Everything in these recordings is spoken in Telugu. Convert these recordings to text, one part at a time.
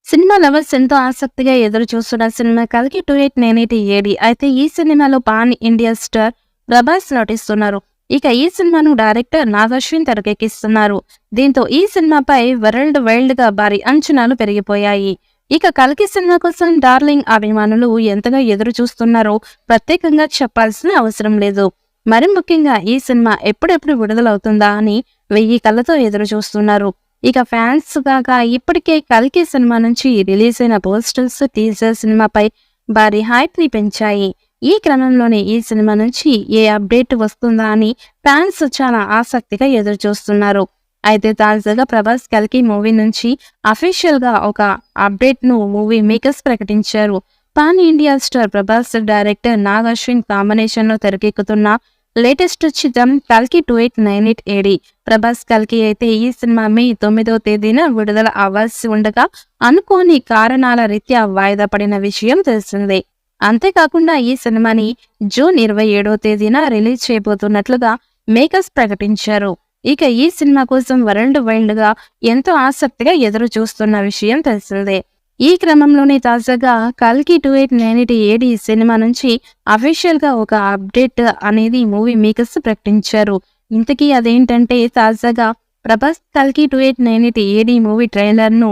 సినిమా లవర్స్ ఎంతో ఆసక్తిగా ఎదురు చూస్తున్న సినిమా 'కల్కి 2898 ఏడి'. అయితే ఈ సినిమాలో పాన్ ఇండియా స్టార్ ప్రభాస్ నటిస్తున్నారు. ఇక ఈ సినిమాను డైరెక్టర్ నాగశ్విన్ తెరకెక్కిస్తున్నారు. దీంతో ఈ సినిమాపై వరల్డ్ వైల్డ్‌గా భారీ అంచనాలు పెరిగిపోయాయి. ఇక 'కల్కి' సినిమా కోసం డార్లింగ్ అభిమానులు ఎంతగా ఎదురు చూస్తున్నారో ప్రత్యేకంగా చెప్పాల్సిన అవసరం లేదు. మరి ముఖ్యంగా ఈ సినిమా ఎప్పుడెప్పుడు విడుదలవుతుందా అని 1000 కళ్ళతో ఎదురు చూస్తున్నారు. ఇక ఫ్యాన్స్ కాక ఇప్పటికే 'కల్కి' సినిమా నుంచి రిలీజ్ అయిన పోస్టర్స్, టీజర్ సినిమాపై భారీ హైప్ ని పెంచాయి. ఈ క్రమంలోనే ఈ సినిమా నుంచి ఏ అప్డేట్ వస్తుందా అని ఫ్యాన్స్ చాలా ఆసక్తిగా ఎదురు చూస్తున్నారు. అయితే తాజాగా ప్రభాస్ 'కల్కి' మూవీ నుంచి అఫీషియల్ గా ఒక అప్డేట్ ను మూవీ మేకర్స్ ప్రకటించారు. Pan India star Prabhas, director Nag Ashwin combination లో తెరకెక్కుతున్న లేటెస్ట్ చిత్రం 'కల్కి 2898 ఏడి'. ప్రభాస్ 'కల్కి' అయితే ఈ సినిమా మే 9వ తేదీన విడుదల అవ్వాల్సి ఉండగా అనుకోని కారణాల రీత్యా వాయిదా పడిన విషయం తెలిసిందే. అంతేకాకుండా ఈ సినిమాని జూన్ 27వ తేదీన రిలీజ్ చేయబోతున్నట్లుగా మేకర్స్ ప్రకటించారు. ఇక ఈ సినిమా కోసం వరల్డ్ వైల్డ్ గా ఎంతో ఆసక్తిగా ఎదురు చూస్తున్న విషయం తెలిసిందే. ఈ క్రమంలోనే తాజాగా 'కల్కి 2898 ఏడి' సినిమా నుంచి అఫీషియల్ గా ఒక అప్డేట్ అనేది మూవీ మేకర్స్ ప్రకటించారు. ఇంతకీ అదేంటంటే తాజాగా ప్రభాస్ 'కల్కి 2898 ఏడి' మూవీ ట్రైలర్ ను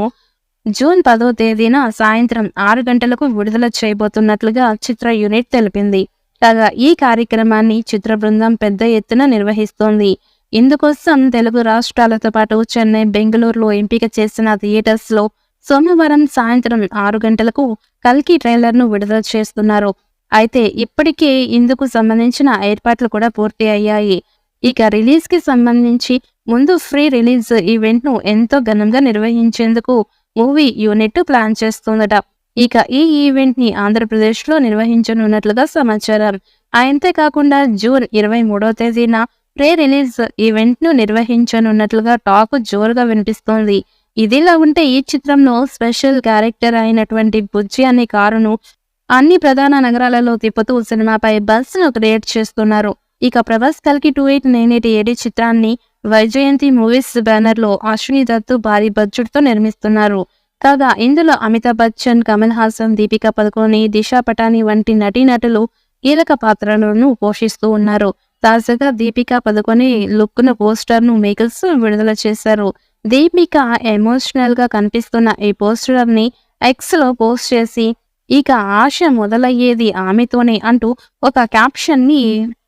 జూన్ 10వ తేదీన సాయంత్రం 6 గంటలకు విడుదల చేయబోతున్నట్లుగా చిత్ర యూనిట్ తెలిపింది. కాగా ఈ కార్యక్రమాన్ని చిత్ర బృందం పెద్ద ఎత్తున నిర్వహిస్తోంది. ఇందుకోసం తెలుగు రాష్ట్రాలతో పాటు చెన్నై, బెంగళూరులో ఎంపిక చేసిన థియేటర్స్ లో సోమవారం సాయంత్రం 6 గంటలకు 'కల్కి' ట్రైలర్ ను విడుదల చేస్తున్నారు. అయితే ఇప్పటికే ఇందుకు సంబంధించిన ఏర్పాట్లు కూడా పూర్తి అయ్యాయి. ఇక రిలీజ్ కి సంబంధించి ముందు ఫ్రీ రిలీజ్ ఈవెంట్ ను ఎంతో ఘనంగా నిర్వహించేందుకు మూవీ యూనిట్ ప్లాన్ చేస్తుందట. ఇక ఈ ఈవెంట్ ని ఆంధ్రప్రదేశ్ లో నిర్వహించనున్నట్లుగా సమాచారం. అంతేకాకుండా జూన్ 23వ తేదీన ప్రీ రిలీజ్ ఈవెంట్ ను నిర్వహించనున్నట్లుగా టాక్ జోరుగా వినిపిస్తోంది. ఇదిలా ఉంటే ఈ చిత్రంలో స్పెషల్ క్యారెక్టర్ అయినటువంటి బుజ్జి అనే కారును అన్ని ప్రధాన నగరాలలో తిప్పుతూ సినిమాపై బజ్ ను క్రియేట్ చేస్తున్నారు. ఇక ప్రభాస్ 'కల్కి 2898 ఏడి' చిత్రాన్ని వైజయంతి మూవీస్ బ్యానర్ లో అశ్విని దత్ భారీ బడ్జెట్ తో నిర్మిస్తున్నారు. కాగా ఇందులో అమితాబ్ బచ్చన్, కమల్ హాసన్, దీపికా పదుకోని, దిశా పటాని వంటి నటీనటులు కీలక పాత్రలను పోషిస్తూ ఉన్నారు. తాజాగా దీపికా పదుకోని లుక్ ను పోస్టర్ ను మేకర్స్ విడుదల చేశారు. దీపిక ఎమోషనల్ గా కనిపిస్తున్న ఈ పోస్టర్ ని ఎక్స్ లో పోస్ట్ చేసి ఇక ఆశ మొదలయ్యేది ఆమెతోనే అంటూ ఒక క్యాప్షన్ ని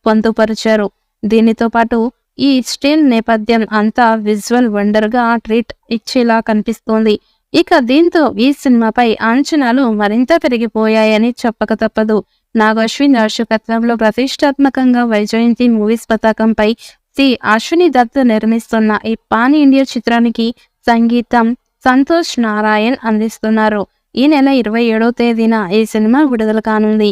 పొందుపరిచారు. దీనితో పాటు ఈ స్టిల్ నేపథ్యం అంతా విజువల్ వండర్ గా ట్రీట్ ఇచ్చేలా కనిపిస్తోంది. ఇక దీంతో ఈ సినిమాపై అంచనాలు మరింత పెరిగిపోయాయని చెప్పక తప్పదు. నాగ్ అశ్విన్ దర్శకత్వంలో ప్రతిష్టాత్మకంగా వైజయంతి మూవీస్ పతాకంపై అశ్విని దత్ నిర్మిస్తున్న ఈ పాన్ ఇండియా చిత్రానికి సంగీతం సంతోష్ నారాయణ్ అందిస్తున్నారు. ఈ నెల 27వ తేదీన ఈ సినిమా విడుదల కానుంది.